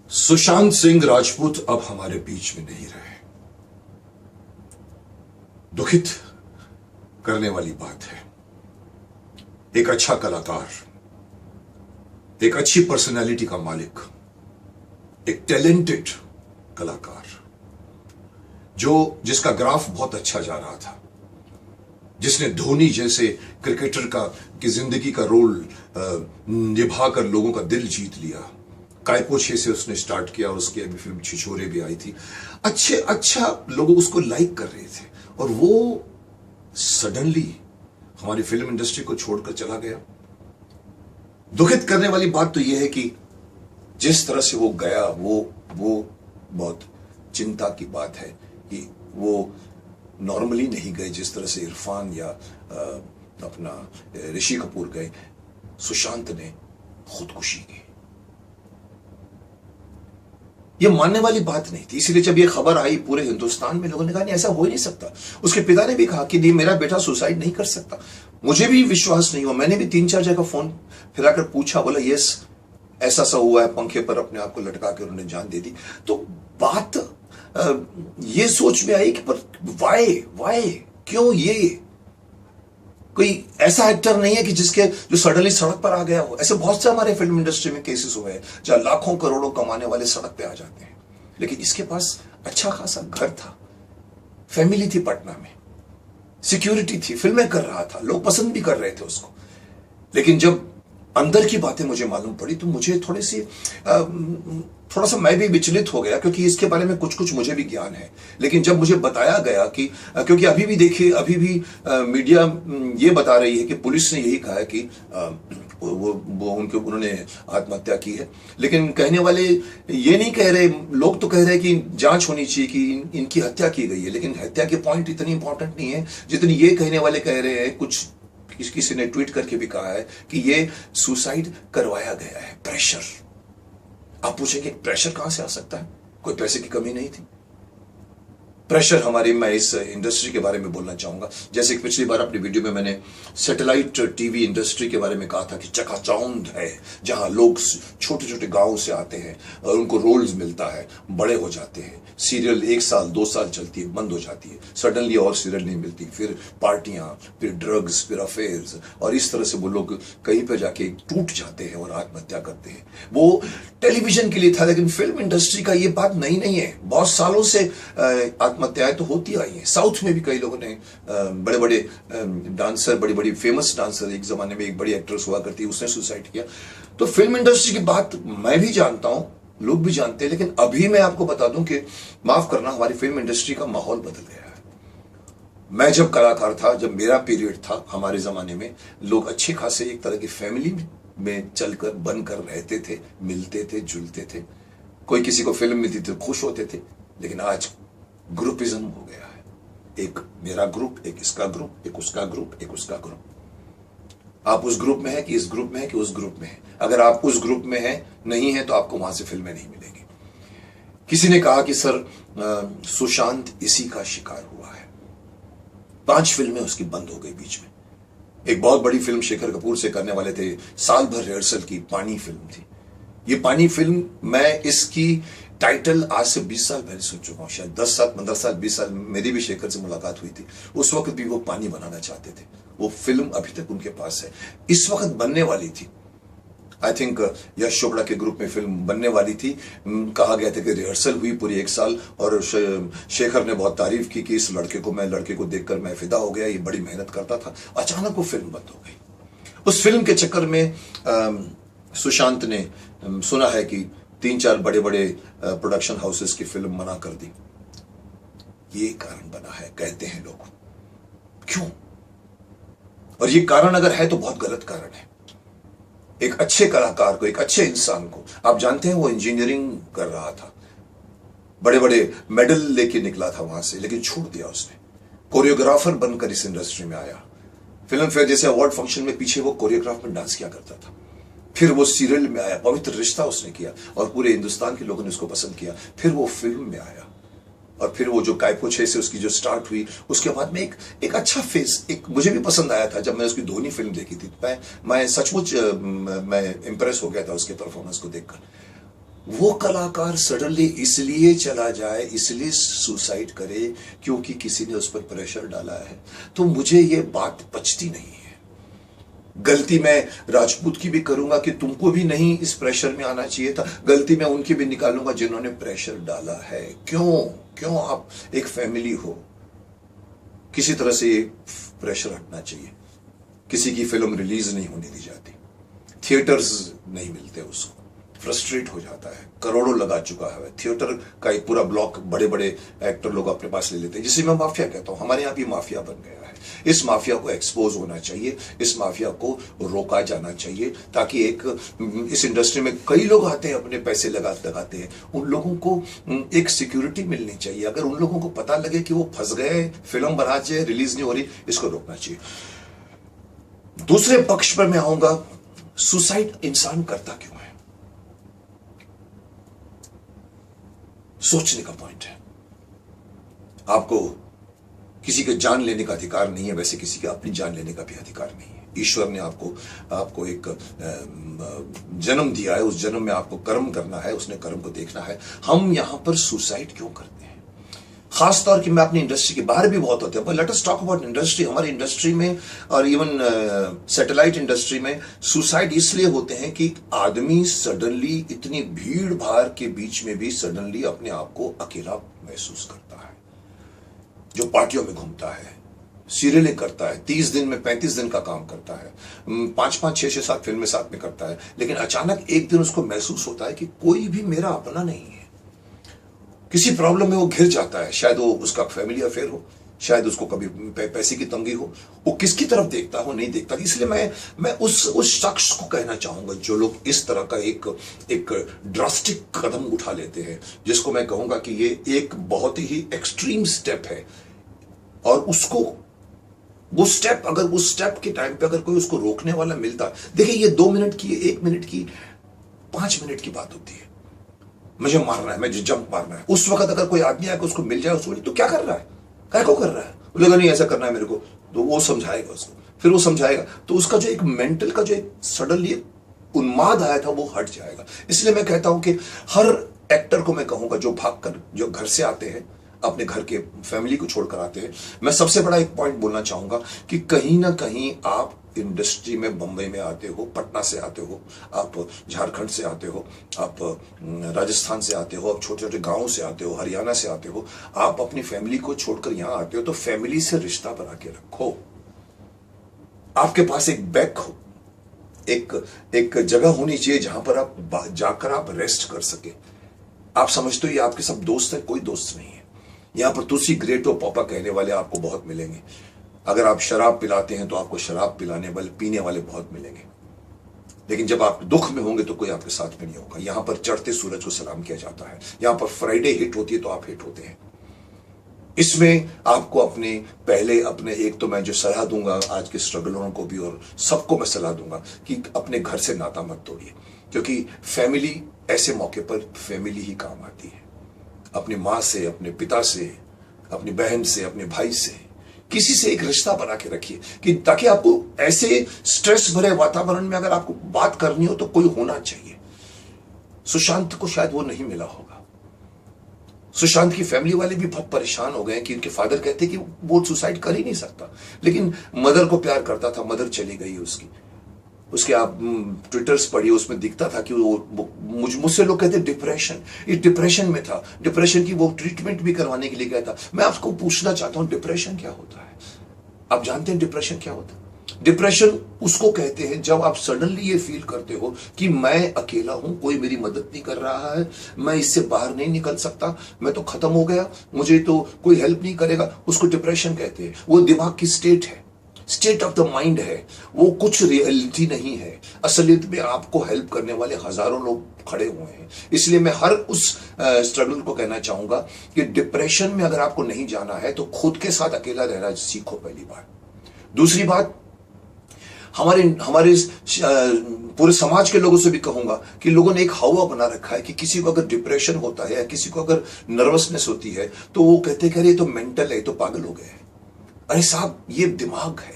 सुशांत सिंह राजपूत अब हमारे बीच में नहीं रहे। दुखित करने वाली बात है। एक अच्छा कलाकार, एक अच्छी पर्सनैलिटी का मालिक, एक टैलेंटेड कलाकार जिसका ग्राफ बहुत अच्छा जा रहा था, जिसने धोनी जैसे क्रिकेटर की जिंदगी का रोल निभाकर लोगों का दिल जीत लिया। कायपोछे से उसने स्टार्ट किया और उसकी अभी फिल्म छिछोरे भी आई थी। अच्छा लोग उसको लाइक कर रहे थे और वो सडनली हमारी फिल्म इंडस्ट्री को छोड़कर चला गया। दुखित करने वाली बात तो यह है कि जिस तरह से वो गया वो बहुत चिंता की बात है कि वो नॉर्मली नहीं गए जिस तरह से इरफान या अपना ऋषि कपूर गए। सुशांत ने खुदकुशी की। ये मानने वाली बात नहीं थी, इसीलिए जब ये खबर आई पूरे हिंदुस्तान में लोगों ने कहा नहीं, ऐसा हो ही नहीं सकता। उसके पिता ने भी कहा कि नहीं, मेरा बेटा सुसाइड नहीं कर सकता। मुझे भी विश्वास नहीं हुआ। मैंने भी 3-4 जगह फोन फिराकर पूछा, बोला यस ऐसा सा हुआ है, पंखे पर अपने आप को लटका के उन्होंने जान दे दी। तो बात ये सोच में आई कि पर वाई क्यों? ये कोई ऐसा एक्टर नहीं है कि जो सडनली सड़क पर आ गया हो। ऐसे बहुत से हमारे फिल्म इंडस्ट्री में केसेस हुए हैं जहां लाखों करोड़ों कमाने वाले सड़क पे आ जाते हैं, लेकिन इसके पास अच्छा खासा घर था, फैमिली थी पटना में, सिक्योरिटी थी, फिल्में कर रहा था, लोग पसंद भी कर रहे थे उसको। लेकिन जब अंदर की बातें मुझे मालूम पड़ी तो मुझे थोड़ा सा मैं भी विचलित हो गया, क्योंकि इसके बारे में कुछ मुझे भी ज्ञान है। लेकिन जब मुझे बताया गया कि क्योंकि अभी भी मीडिया ये बता रही है कि पुलिस ने यही कहा है कि उन्होंने आत्महत्या की है, लेकिन कहने वाले ये नहीं कह रहे, लोग तो कह रहे हैं कि जांच होनी चाहिए कि इनकी हत्या की गई है। लेकिन हत्या के पॉइंट इतनी इंपॉर्टेंट नहीं है जितनी ये कहने वाले कह रहे हैं। किसी ने ट्वीट करके भी कहा है कि ये सुसाइड करवाया गया है, प्रेशर। आप पूछेंगे प्रेशर कहां से आ सकता है? कोई पैसे की कमी नहीं थी। प्रेशर मैं इस इंडस्ट्री के बारे में बोलना चाहूंगा। जैसे कि पिछली बार अपनी वीडियो में मैंने सैटेलाइट टीवी इंडस्ट्री के बारे में कहा था कि चकाचौंध है, जहां लोग छोटे छोटे गांवों से आते हैं और उनको रोल्स मिलता है, बड़े हो जाते हैं, सीरियल 1 साल 2 साल चलती है, बंद हो जाती है, सडनली और सीरियल नहीं मिलती, फिर पार्टियां, फिर ड्रग्स, फिर अफेयर्स, और इस तरह से वो लोग कहीं पर जाके टूट जाते हैं और आत्महत्या करते हैं। वो टेलीविजन के लिए था, लेकिन फिल्म इंडस्ट्री का ये बात नहीं है। बहुत सालों से आत्महत्याएं तो होती आई हैं। साउथ में भी कई लोगों ने, बड़े बड़े डांसर, बड़ी बड़ी फेमस डांसर, एक जमाने में एक बड़ी एक्ट्रेस हुआ करती, उसने सुसाइड किया। तो फिल्म इंडस्ट्री की बात मैं भी जानता हूं, लोग भी जानते हैं, लेकिन अभी मैं आपको बता दूं कि माफ करना, हमारी फिल्म इंडस्ट्री का माहौल बदल गया है। मैं जब कलाकार था, जब मेरा पीरियड था, हमारे जमाने में लोग अच्छे खासे एक तरह की फैमिली में चलकर बनकर रहते थे, मिलते थे, जुलते थे। कोई किसी को फिल्म मिलती थी खुश होते थे। लेकिन आज ग्रुपिज्म हो गया है। एक मेरा ग्रुप, एक इसका ग्रुप, एक उसका ग्रुप, एक उसका ग्रुप। आप उस ग्रुप में है कि इस ग्रुप में है कि उस ग्रुप में है। अगर आप उस ग्रुप में है नहीं है तो आपको वहां से फिल्में नहीं मिलेंगी। किसी ने कहा कि सर सुशांत इसी का शिकार हुआ है। 5 फिल्में उसकी बंद हो गई बीच में। एक बहुत बड़ी फिल्म शेखर कपूर से करने वाले थे, साल भर रिहर्सल की, पानी फिल्म थी। ये पानी फिल्म, मैं इसकी टाइटल आज से 20 साल पहले सुन चुका हूं, शायद 10 साल, 15 साल, 20 साल। मेरी भी शेखर से मुलाकात हुई थी। उस वक्त भी वो पानी बनाना चाहते थे। वो फिल्म अभी तक उनके पास है, इस वक्त बनने वाली थी। आई थिंक यश चोपड़ा के ग्रुप में फिल्म बनने वाली थी। कहा गया था कि रिहर्सल हुई पूरी 1 साल, और शेखर ने बहुत तारीफ की कि इस लड़के को देखकर मैं फिदा हो गया, ये बड़ी मेहनत करता था। अचानक वो फिल्म बंद हो गई। उस फिल्म के चक्कर में सुशांत ने सुना है कि 3-4 बड़े बड़े प्रोडक्शन हाउसेस की फिल्म मना कर दी। ये कारण बना है, कहते हैं लोग। क्यों? और ये कारण अगर है तो बहुत गलत कारण है। एक अच्छे कलाकार को, एक अच्छे इंसान को, आप जानते हैं वो इंजीनियरिंग कर रहा था, बड़े बड़े मेडल लेके निकला था वहां से, लेकिन छोड़ दिया उसने। कोरियोग्राफर बनकर इस इंडस्ट्री में आया। फिल्म फेयर जैसे अवार्ड फंक्शन में पीछे वो कोरियोग्राफ में डांस किया करता था। फिर वो सीरियल में आया, पवित्र रिश्ता उसने किया और पूरे हिंदुस्तान के लोगों ने उसको पसंद किया। फिर वो फिल्म में आया और फिर वो जो कायपोछे से उसकी जो स्टार्ट हुई, उसके बाद में एक अच्छा फेस, एक मुझे भी पसंद आया था। जब मैंने उसकी धोनी फिल्म देखी थी, मैं सचमुच मैं इंप्रेस हो गया था उसके परफॉर्मेंस को देखकर। वो कलाकार सडनली इसलिए चला जाए, इसलिए सुसाइड करे क्योंकि किसी ने उस पर प्रेशर डाला है, तो मुझे ये बात पचती नहीं है। गलती मैं राजपूत की भी करूंगा कि तुमको भी नहीं इस प्रेशर में आना चाहिए था, गलती मैं उनकी भी निकालूंगा जिन्होंने प्रेशर डाला है। क्यों आप एक फैमिली हो, किसी तरह से ये प्रेशर हटना चाहिए। किसी की फिल्म रिलीज नहीं होने दी जाती, थिएटर्स नहीं मिलते उसको, फ्रस्ट्रेट हो जाता है, करोड़ों लगा चुका है, थिएटर का एक पूरा ब्लॉक बड़े बड़े एक्टर लोग अपने पास ले लेते हैं, जिसे मैं माफिया कहता हूं। हमारे यहां भी माफिया बन गया है। इस माफिया को एक्सपोज होना चाहिए, इस माफिया को रोका जाना चाहिए, ताकि इस इंडस्ट्री में कई लोग आते हैं अपने पैसे लगाते हैं, उन लोगों को एक सिक्योरिटी मिलनी चाहिए। अगर उन लोगों को पता लगे कि वो फंस गए, फिल्म बना चाहिए, रिलीज नहीं हो रही, इसको रोकना चाहिए। दूसरे पक्ष पर मैं आऊंगा, सुसाइड इंसान करता क्यों है, सोचने का पॉइंट है। आपको किसी के जान लेने का अधिकार नहीं है, वैसे किसी के अपनी जान लेने का भी अधिकार नहीं है। ईश्वर ने आपको एक जन्म दिया है, उस जन्म में आपको कर्म करना है, उसने कर्म को देखना है। हम यहां पर सुसाइड क्यों करते हैं? खासतौर की मैं अपनी इंडस्ट्री के बाहर भी बहुत होते हैं, let us talk about industry. हमारी इंडस्ट्री में और इवन सैटेलाइट इंडस्ट्री में सुसाइड इसलिए होते हैं कि आदमी सडनली इतनी भीड़ भाड़ के बीच में भी सडनली अपने आप को अकेला महसूस करता है। जो पार्टियों में घूमता है, सीरियलें करता है, 30 दिन में 35 दिन का काम करता है, 5-5, 6-6, 7 फिल्में साथ में करता है, लेकिन अचानक एक दिन उसको महसूस होता है कि कोई भी मेरा अपना नहीं है। किसी प्रॉब्लम में वो घिर जाता है, शायद वो उसका फैमिली अफेयर हो, शायद उसको कभी पैसे की तंगी हो, वो किसकी तरफ देखता हो, नहीं देखता। इसलिए मैं उस शख्स को कहना चाहूंगा जो लोग इस तरह का एक ड्रास्टिक कदम उठा लेते हैं, जिसको मैं कहूंगा कि ये एक बहुत ही एक्सट्रीम स्टेप है, और उसको वो स्टेप, अगर उस स्टेप के टाइम पे अगर कोई उसको रोकने वाला मिलता, देखिए ये 2 मिनट की, 1 मिनट की, 5 मिनट की बात होती है। मुझे मारना है, मुझे जंप मारना है, उस वक्त अगर कोई आदमी आकर उसको मिल जाए, उसको तो क्या कर रहा है, क्या को कर रहा है, बोलेगा नहीं ऐसा करना है मेरे को, तो वो समझाएगा उसको, फिर वो समझाएगा, तो उसका जो एक मेंटल का जो एक सडनली उन्माद आया था वो हट जाएगा। इसलिए मैं कहता हूं कि हर एक्टर को मैं कहूंगा जो भागकर, जो घर से आते हैं, अपने घर के फैमिली को छोड़कर आते हैं, मैं सबसे बड़ा एक पॉइंट बोलना चाहूंगा कि कहीं ना कहीं आप इंडस्ट्री में बंबई में आते हो, पटना से आते हो, आप झारखंड से आते हो, आप राजस्थान से आते हो, आप छोटे छोटे गांवों से आते हो, हरियाणा से आते हो, आप अपनी फैमिली को छोड़कर यहां आते हो, तो फैमिली से रिश्ता बना के रखो। आपके पास एक बैक हो, एक जगह होनी चाहिए जहां पर आप जाकर आप रेस्ट कर सके। आप समझते हो ये आपके सब दोस्त है, कोई दोस्त नहीं है। यहां पर तुलसी ग्रेटो पापा कहने वाले आपको बहुत मिलेंगे। अगर आप शराब पिलाते हैं तो आपको शराब पिलाने वाले, पीने वाले बहुत मिलेंगे, लेकिन जब आप दुख में होंगे तो कोई आपके साथ में नहीं होगा। यहां पर चढ़ते सूरज को सलाम किया जाता है, यहां पर फ्राइडे हिट होती है तो आप हिट होते हैं। इसमें आपको अपने एक तो मैं जो सलाह दूंगा आज के स्ट्रगलरों को भी और सबको मैं सलाह दूंगा कि अपने घर से नाता मत तोड़िए, क्योंकि फैमिली, ऐसे मौके पर फैमिली ही काम आती है। अपनी माँ से, अपने पिता से, अपनी बहन से, अपने भाई से, किसी से एक रिश्ता बना के रखिए, कि ताकि आपको ऐसे स्ट्रेस भरे वातावरण में अगर आपको बात करनी हो तो कोई होना चाहिए। सुशांत को शायद वो नहीं मिला होगा। सुशांत की फैमिली वाले भी बहुत परेशान हो गए कि उनके फादर कहते कि वो सुसाइड कर ही नहीं सकता, लेकिन मदर को प्यार करता था, मदर चली गई उसके आप ट्विटर्स पढ़िए, उसमें दिखता था कि वो मुझसे लोग कहते डिप्रेशन, इस डिप्रेशन में था, डिप्रेशन की वो ट्रीटमेंट भी करवाने के लिए गया था। मैं आपको पूछना चाहता हूं डिप्रेशन क्या होता है? आप जानते हैं डिप्रेशन क्या होता है? डिप्रेशन उसको कहते हैं जब आप सडनली ये फील करते हो कि मैं अकेला हूं, कोई मेरी मदद नहीं कर रहा है, मैं इससे बाहर नहीं निकल सकता, मैं तो खत्म हो गया, मुझे तो कोई हेल्प नहीं करेगा, उसको डिप्रेशन कहते हैं। वो दिमाग की स्टेट है, स्टेट ऑफ द माइंड है, वो कुछ रियलिटी नहीं है। असलियत में आपको हेल्प करने वाले हजारों लोग खड़े हुए हैं। इसलिए मैं हर उस स्ट्रगल को कहना चाहूंगा कि डिप्रेशन में अगर आपको नहीं जाना है तो खुद के साथ अकेला रहना सीखो, पहली बात। दूसरी बात, हमारे पूरे समाज के लोगों से भी कहूंगा कि लोगों ने एक हवा बना रखा है कि किसी को अगर डिप्रेशन होता है या किसी को अगर नर्वसनेस होती है तो वो कहते हैं ये तो मेंटल है, तो पागल हो गए। अरे साहब, ये दिमाग है।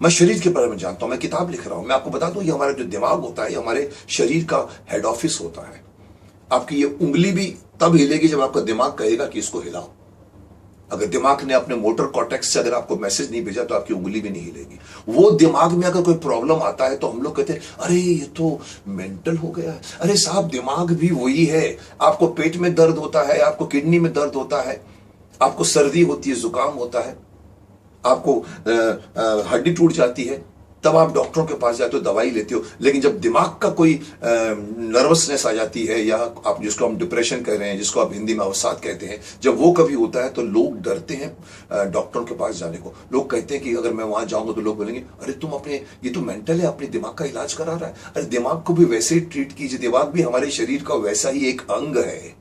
मैं शरीर के बारे में जानता हूं, मैं किताब लिख रहा हूं, मैं आपको बता दूं ये हमारा जो दिमाग होता है, ये हमारे शरीर का हेड ऑफिस होता है। आपकी ये उंगली भी तब हिलेगी जब आपका दिमाग कहेगा कि इसको हिलाओ। अगर दिमाग ने अपने मोटर कॉर्टेक्स से अगर आपको मैसेज नहीं भेजा तो आपकी उंगली भी नहीं हिलेगी। वो दिमाग में अगर कोई प्रॉब्लम आता है तो हम लोग कहते हैं अरे ये तो मेंटल हो गया है। अरे साहब, दिमाग भी वही है। आपको पेट में दर्द होता है, आपको किडनी में दर्द होता है, आपको सर्दी होती है, जुकाम होता है, आपको हड्डी टूट जाती है, तब आप डॉक्टरों के पास जाते हो, दवाई लेते हो। लेकिन जब दिमाग का कोई नर्वसनेस आ जाती है, या आप जिसको हम डिप्रेशन कह रहे हैं, जिसको आप हिंदी में अवसाद कहते हैं, जब वो कभी होता है तो लोग डरते हैं डॉक्टरों के पास जाने को। लोग कहते हैं कि अगर मैं वहां जाऊंगा तो लोग बोलेंगे अरे तुम अपने, ये तो मेंटल है, अपने दिमाग का इलाज करा रहा है। अरे दिमाग को भी वैसे ही ट्रीट कीजिए, दिमाग भी हमारे शरीर का वैसा ही एक अंग है।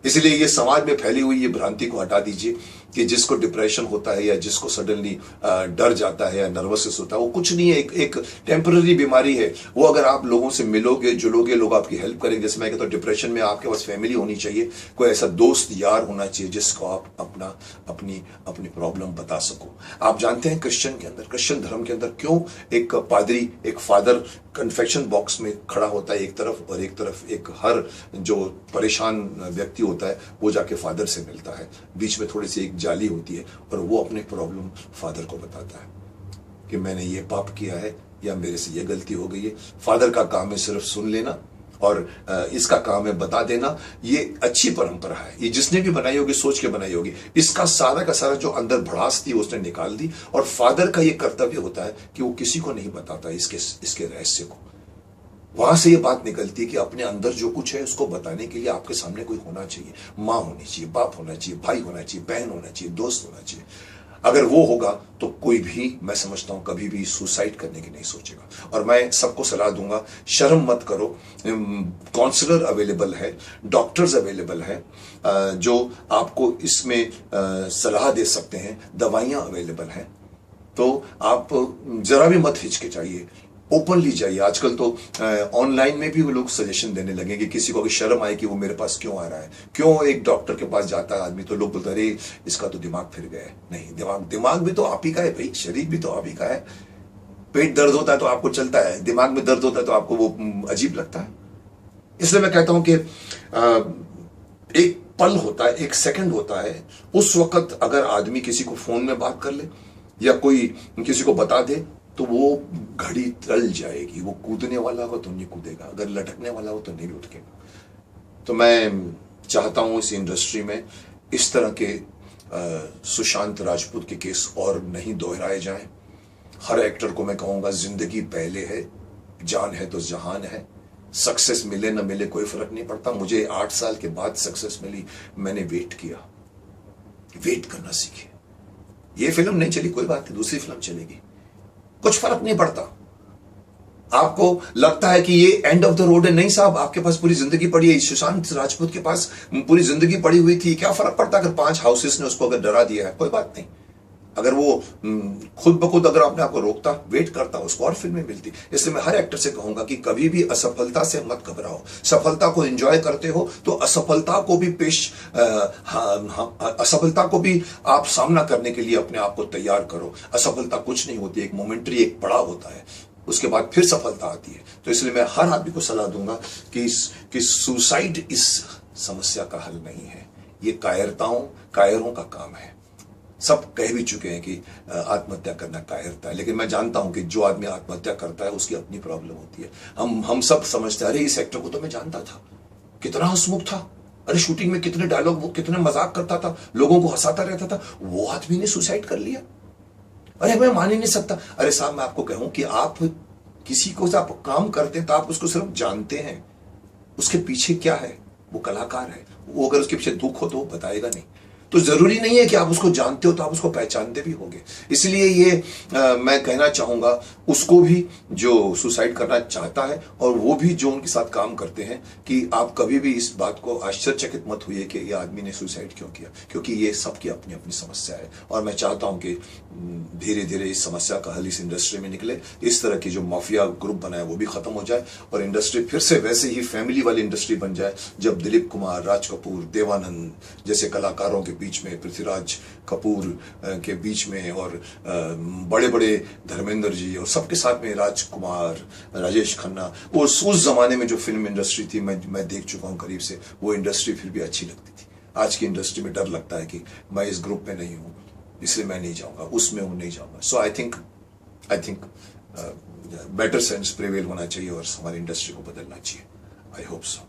इसलिए ये समाज में फैली हुई ये भ्रांति को हटा दीजिए कि जिसको डिप्रेशन होता है या जिसको सडनली डर जाता है या नर्वसनेस होता है, वो कुछ नहीं है, एक टेम्पररी बीमारी है। वो अगर आप लोगों से मिलोगे, जुलोगे, लोग आपकी हेल्प करेंगे। जैसे मैं कहता हूँ, डिप्रेशन में आपके पास फैमिली होनी चाहिए, कोई ऐसा दोस्त यार होना चाहिए जिसको आप अपनी प्रॉब्लम बता सको। आप जानते हैं क्रिश्चियन धर्म के अंदर क्यों एक पादरी, एक फादर कन्फेक्शन बॉक्स में खड़ा होता है एक तरफ, और एक तरफ एक हर जो परेशान व्यक्ति होता है वो जाके फादर से मिलता है। बीच में थोड़ी सी एक जाली होती है और वो अपनी प्रॉब्लम फादर को बताता है कि मैंने ये पाप किया है या मेरे से ये गलती हो गई है। फादर का काम है सिर्फ सुन लेना और इसका काम है बता देना। ये अच्छी परंपरा है, ये जिसने भी बनाई होगी सोच के बनाई होगी। इसका सारा का सारा जो अंदर भड़ास थी उसने निकाल दी, और फादर का ये कर्तव्य होता है कि वो किसी को नहीं बताता इसके रहस्य को। वहां से ये बात निकलती है कि अपने अंदर जो कुछ है उसको बताने के लिए आपके सामने कोई होना चाहिए। माँ होनी चाहिए, बाप होना चाहिए, भाई होना चाहिए, बहन होना चाहिए, दोस्त होना चाहिए। अगर वो होगा तो कोई भी, मैं समझता हूं, कभी भी सुसाइड करने की नहीं सोचेगा। और मैं सबको सलाह दूंगा, शर्म मत करो। काउंसलर अवेलेबल है, डॉक्टर्स अवेलेबल है जो आपको इसमें सलाह दे सकते हैं, दवाइयां अवेलेबल हैं। तो आप जरा भी मत हिचकिचाइए, ओपनली जाइए। आजकल तो ऑनलाइन में भी वो लोग सजेशन देने लगे कि किसी को अगर शर्म आए कि वो मेरे पास क्यों आ रहा है, क्यों एक डॉक्टर के पास जाता है आदमी, तो लोग बोलते हैं अरे इसका तो दिमाग फिर गया है। नहीं, दिमाग भी तो आप ही का है भाई, शरीर भी तो आप ही का है। पेट दर्द होता है तो आपको चलता है, दिमाग में दर्द होता है तो आपको वो अजीब लगता है। इसलिए मैं कहता हूं कि एक पल होता है, एक सेकंड होता है, उस वक्त अगर आदमी किसी को फोन में बात कर ले या कोई किसी को बता दे तो वो घड़ी टल जाएगी। वो कूदने वाला हो तो नहीं कूदेगा, अगर लटकने वाला हो तो नहीं लुटकेगा। तो मैं चाहता हूं इस इंडस्ट्री में इस तरह के सुशांत राजपूत के केस और नहीं दोहराए जाएं। हर एक्टर को मैं कहूंगा, जिंदगी पहले है, जान है तो जहान है। सक्सेस मिले ना मिले कोई फर्क नहीं पड़ता। मुझे 8 साल के बाद सक्सेस मिली, मैंने वेट किया, वेट करना सीखे। ये फिल्म नहीं चली, कोई बात नहीं, दूसरी फिल्म चलेगी, कुछ फर्क नहीं पड़ता। आपको लगता है कि ये एंड ऑफ द रोड है, नहीं साहब, आपके पास पूरी जिंदगी पड़ी है। सुशांत राजपूत के पास पूरी जिंदगी पड़ी हुई थी, क्या फर्क पड़ता अगर 5 हाउसेस ने उसको अगर डरा दिया है, कोई बात नहीं। अगर वो खुद ब खुद अगर अपने आप को रोकता, वेट करता, उसको और फिल्में मिलती। इसलिए मैं हर एक्टर से कहूंगा कि कभी भी असफलता से मत घबराओ। सफलता को एंजॉय करते हो तो असफलता को भी असफलता को भी आप सामना करने के लिए अपने आप को तैयार करो। असफलता कुछ नहीं होती, एक मोमेंटरी, एक पड़ाव होता है, उसके बाद फिर सफलता आती है। तो इसलिए मैं हर आदमी को सलाह दूंगा कि सुसाइड इस समस्या का हल नहीं है। ये कायरों का काम है। सब कह भी चुके हैं कि आत्महत्या करना कायरता है, लेकिन मैं जानता हूं कि जो आदमी आत्महत्या करता है उसकी अपनी प्रॉब्लम होती है। हम सब समझते हैं अरे इस एक्टर को तो मैं जानता था, कितना हंसमुख था, अरे शूटिंग में कितने डायलॉग, वो कितने मजाक करता था, लोगों को हंसाता रहता था, वो आदमी ने सुसाइड कर लिया। अरे मैं मान ही नहीं सकता। अरे साहब, मैं आपको कहूं कि आप किसी को आप काम करते हैं तो आप उसको सिर्फ जानते हैं, उसके पीछे क्या है, वो कलाकार है। वो अगर उसके पीछे दुख हो तो वो बताएगा नहीं। तो जरूरी नहीं है कि आप उसको जानते हो तो आप उसको पहचानते भी होंगे। इसलिए ये मैं कहना चाहूंगा उसको भी जो सुसाइड करना चाहता है और वो भी जो उनके साथ काम करते हैं, कि आप कभी भी इस बात को आश्चर्यचकित मत हुए कि ये आदमी ने सुसाइड क्यों किया, क्योंकि ये सबकी अपनी अपनी समस्या है। और मैं चाहता हूं कि धीरे धीरे इस समस्या का हल इस इंडस्ट्री में निकले, इस तरह की जो माफिया ग्रुप बना है वो भी खत्म हो जाए और इंडस्ट्री फिर से वैसे ही फैमिली वाली इंडस्ट्री बन जाए, जब दिलीप कुमार, राज कपूर, देवानंद जैसे कलाकारों के बीच में, पृथ्वीराज कपूर के बीच में, और बड़े बड़े धर्मेंद्र जी और सबके साथ में राजकुमार, राजेश खन्ना, उस जमाने में जो फिल्म इंडस्ट्री थी, मैं देख चुका हूँ करीब से, वो इंडस्ट्री फिर भी अच्छी लगती थी। आज की इंडस्ट्री में डर लगता है कि मैं इस ग्रुप में नहीं हूँ, इसलिए मैं नहीं जाऊंगा, उसमें हूँ नहीं जाऊंगा। So I think better sense prevail होना चाहिए और हमारी इंडस्ट्री को बदलना चाहिए। I hope so.